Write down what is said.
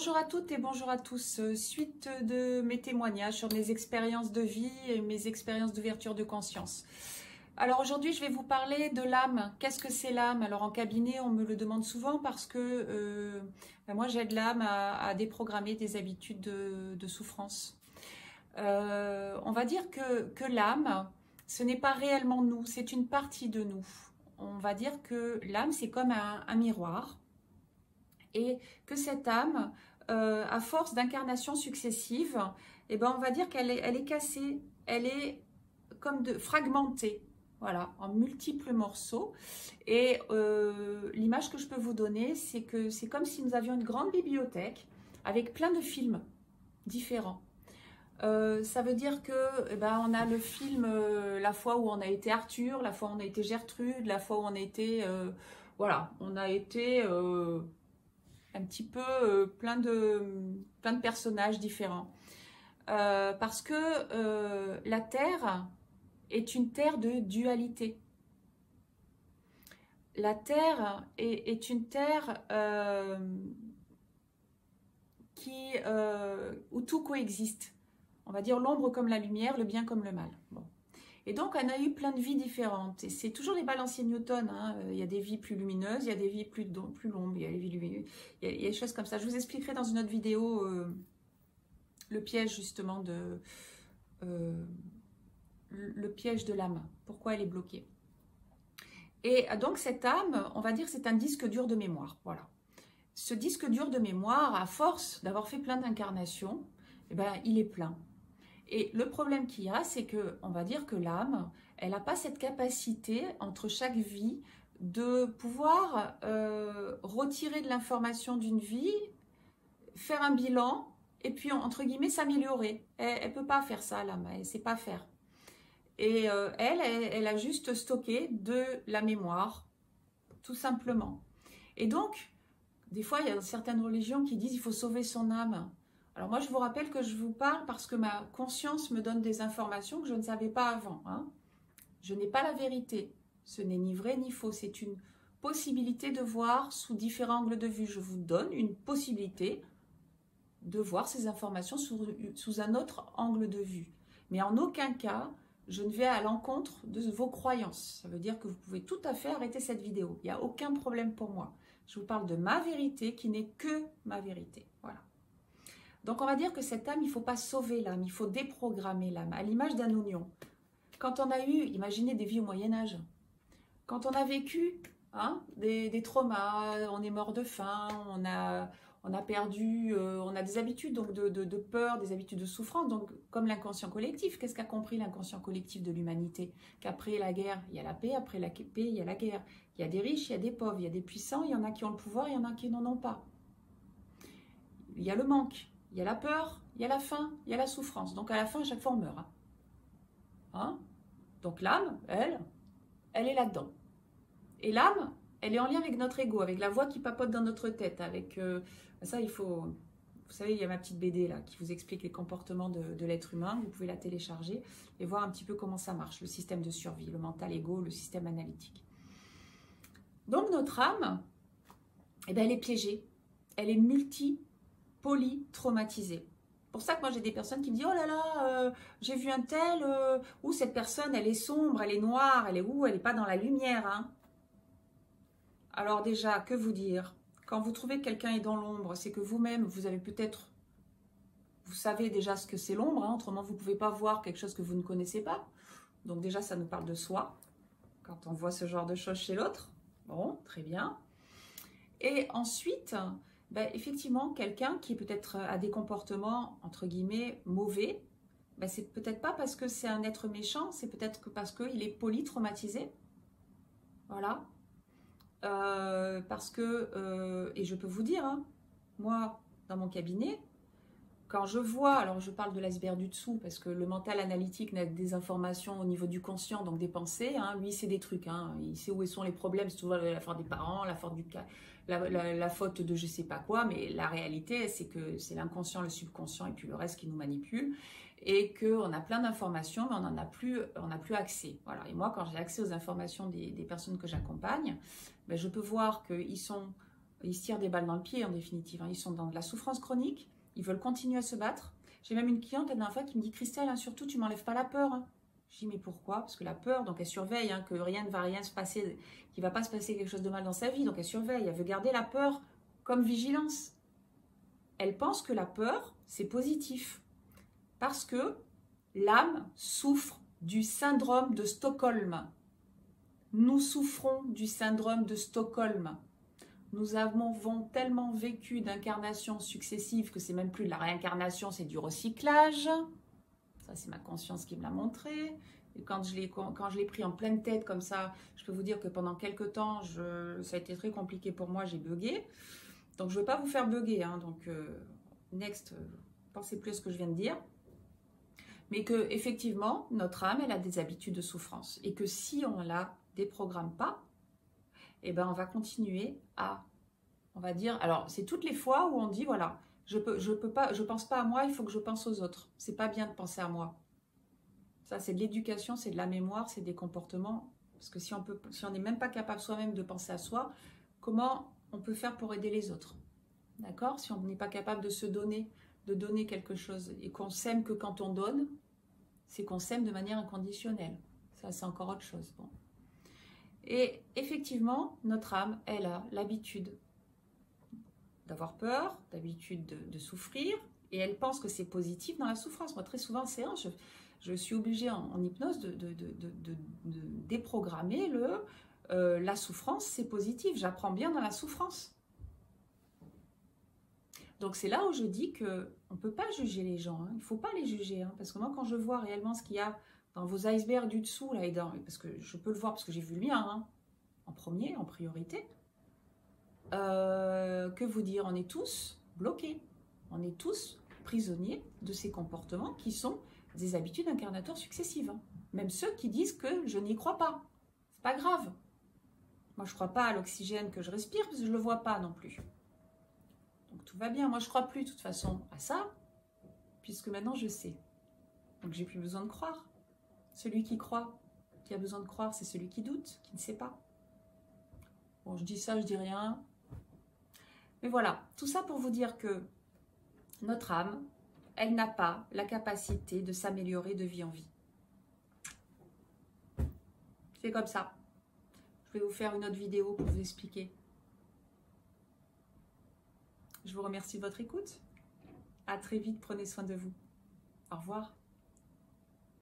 Bonjour à toutes et bonjour à tous. Suite de mes témoignages sur mes expériences de vie et mes expériences d'ouverture de conscience. Alors aujourd'hui, je vais vous parler de l'âme. Qu'est-ce que c'est l'âme? Alors en cabinet, on me le demande souvent parce que moi, j'aide l'âme à déprogrammer des habitudes de souffrance. On va dire que l'âme, ce n'est pas réellement nous, c'est une partie de nous. On va dire que l'âme, c'est comme un miroir. Et que cette âme, à force d'incarnations successives, eh ben, on va dire qu'elle est cassée, elle est comme fragmentée, voilà, en multiples morceaux. Et l'image que je peux vous donner, c'est que c'est comme si nous avions une grande bibliothèque avec plein de films différents. Ça veut dire que on a le film la fois où on a été Arthur, la fois où on a été Gertrude, la fois où on a été voilà, on a été un petit peu plein de personnages différents. Parce que la Terre est une terre de dualité. La Terre est une terre où tout coexiste. On va dire l'ombre comme la lumière, le bien comme le mal. Bon. Et donc, on a eu plein de vies différentes. Et c'est toujours les balanciers Newton. Hein. Il y a des vies plus lumineuses, il y a des vies plus longues, il y a des choses comme ça. Je vous expliquerai dans une autre vidéo le piège, justement, le piège de l'âme. Pourquoi elle est bloquée. Et donc, cette âme, on va dire, c'est un disque dur de mémoire. Voilà. Ce disque dur de mémoire, à force d'avoir fait plein d'incarnations, il est plein. Et le problème qu'il y a, c'est qu'on va dire que l'âme, elle n'a pas cette capacité, entre chaque vie, de pouvoir retirer de l'information d'une vie, faire un bilan, et puis, entre guillemets, s'améliorer. Elle ne peut pas faire ça, l'âme, elle ne sait pas faire. Et elle a juste stocké de la mémoire, tout simplement. Et donc, des fois, il y a certaines religions qui disent qu'il faut sauver son âme. Alors moi, je vous rappelle que je vous parle parce que ma conscience me donne des informations que je ne savais pas avant. Hein. Je n'ai pas la vérité. Ce n'est ni vrai ni faux. C'est une possibilité de voir sous différents angles de vue. Je vous donne une possibilité de voir ces informations sous un autre angle de vue. Mais en aucun cas, je ne vais à l'encontre de vos croyances. Ça veut dire que vous pouvez tout à fait arrêter cette vidéo. Il n'y a aucun problème pour moi. Je vous parle de ma vérité qui n'est que ma vérité. Voilà. Donc, on va dire que cette âme, il ne faut pas sauver l'âme, il faut déprogrammer l'âme, à l'image d'un oignon. Quand on a eu, imaginez des vies au Moyen-Âge, quand on a vécu des traumas, on est mort de faim, on a perdu, on a des habitudes donc de peur, des habitudes de souffrance, donc comme l'inconscient collectif. Qu'est-ce qu'a compris l'inconscient collectif de l'humanité? Qu'après la guerre, il y a la paix, après la paix, il y a la guerre. Il y a des riches, il y a des pauvres, il y a des puissants, il y en a qui ont le pouvoir, il y en a qui n'en ont pas. Il y a le manque. Il y a la peur, il y a la faim, il y a la souffrance. Donc à la fin, à chaque fois, on meurt. Hein? Donc l'âme, elle est là-dedans. Et l'âme, elle est en lien avec notre ego, avec la voix qui papote dans notre tête. Avec ça, il faut... Vous savez, il y a ma petite BD là qui vous explique les comportements de l'être humain. Vous pouvez la télécharger et voir un petit peu comment ça marche, le système de survie, le mental ego, le système analytique. Donc notre âme, elle est piégée. Elle est polytraumatisée. Pour ça que moi j'ai des personnes qui me disent oh là là, j'ai vu un tel, où cette personne elle est sombre, elle est noire, elle n'est pas dans la lumière. Hein. Alors déjà, que vous dire? Quand vous trouvez que quelqu'un est dans l'ombre, c'est que vous-même, vous savez déjà ce que c'est l'ombre, hein, autrement vous ne pouvez pas voir quelque chose que vous ne connaissez pas. Donc déjà ça nous parle de soi, quand on voit ce genre de choses chez l'autre. Bon, très bien. Et ensuite... effectivement, quelqu'un qui peut-être a des comportements, entre guillemets, mauvais, c'est peut-être pas parce que c'est un être méchant, c'est peut-être que parce qu'il est polytraumatisé. Voilà. Parce que, et je peux vous dire, hein, moi, dans mon cabinet, quand je vois, alors je parle de l'iceberg du dessous, parce que le mental analytique n'a que des informations au niveau du conscient, donc des pensées, hein, lui c'est des trucs, hein, il sait où sont les problèmes, c'est souvent la faute des parents, la faute de je sais pas quoi, mais la réalité c'est que c'est l'inconscient, le subconscient et puis le reste qui nous manipule, et qu'on a plein d'informations, mais on n'a plus accès. Voilà. Et moi quand j'ai accès aux informations des personnes que j'accompagne, je peux voir qu'ils sont Ils se tirent des balles dans le pied en définitive. Hein. Ils sont dans de la souffrance chronique. Ils veulent continuer à se battre. J'ai même une cliente la dernière fois qui me dit « Christelle, hein, surtout, tu m'enlèves pas la peur. Hein. » Je dis « Mais pourquoi ?» Parce que la peur, donc elle surveille, hein, que rien ne va rien se passer, qu'il ne va pas se passer quelque chose de mal dans sa vie. Donc elle surveille, elle veut garder la peur comme vigilance. Elle pense que la peur, c'est positif. Parce que l'âme souffre du syndrome de Stockholm. Nous souffrons du syndrome de Stockholm. Nous avons tellement vécu d'incarnations successives que c'est même plus de la réincarnation, c'est du recyclage. Ça, c'est ma conscience qui me l'a montré. Et quand je l'ai pris en pleine tête comme ça, je peux vous dire que pendant quelques temps, ça a été très compliqué pour moi, j'ai bugué. Donc, je ne veux pas vous faire bugger. Hein, donc, next, pensez plus à ce que je viens de dire. Mais que effectivement, notre âme, elle a des habitudes de souffrance. Et que si on ne la déprogramme pas, eh ben, on va continuer à, on va dire, alors c'est toutes les fois où on dit, voilà, je pense pas à moi, il faut que je pense aux autres. C'est pas bien de penser à moi. Ça, c'est de l'éducation, c'est de la mémoire, c'est des comportements. Parce que si on n'est même pas capable soi-même de penser à soi, comment on peut faire pour aider les autres? D'accord? Si on n'est pas capable de se donner, de donner quelque chose, et qu'on s'aime que quand on donne, c'est qu'on s'aime de manière inconditionnelle. Ça, c'est encore autre chose. Bon. Et effectivement, notre âme, elle a l'habitude d'avoir peur, d'habitude de souffrir, et elle pense que c'est positif dans la souffrance. Moi, très souvent en séance, je suis obligée en hypnose de déprogrammer la souffrance, c'est positif, j'apprends bien dans la souffrance. Donc c'est là où je dis qu'on ne peut pas juger les gens, hein. Il ne faut pas les juger, hein, parce que moi quand je vois réellement ce qu'il y a dans vos icebergs du dessous, là, parce que je peux le voir, parce que j'ai vu le mien, hein, en premier, en priorité, que vous dire, on est tous bloqués, on est tous prisonniers de ces comportements qui sont des habitudes incarnatoires successives. Hein. Même ceux qui disent que je n'y crois pas, c'est pas grave. Moi je ne crois pas à l'oxygène que je respire, parce que je ne le vois pas non plus. Donc tout va bien, moi je ne crois plus de toute façon à ça, puisque maintenant je sais. Donc j'ai plus besoin de croire. Celui qui croit, qui a besoin de croire, c'est celui qui doute, qui ne sait pas. Bon, je dis ça, je dis rien. Mais voilà, tout ça pour vous dire que notre âme, elle n'a pas la capacité de s'améliorer de vie en vie. C'est comme ça. Je vais vous faire une autre vidéo pour vous expliquer. Je vous remercie de votre écoute. À très vite, prenez soin de vous. Au revoir.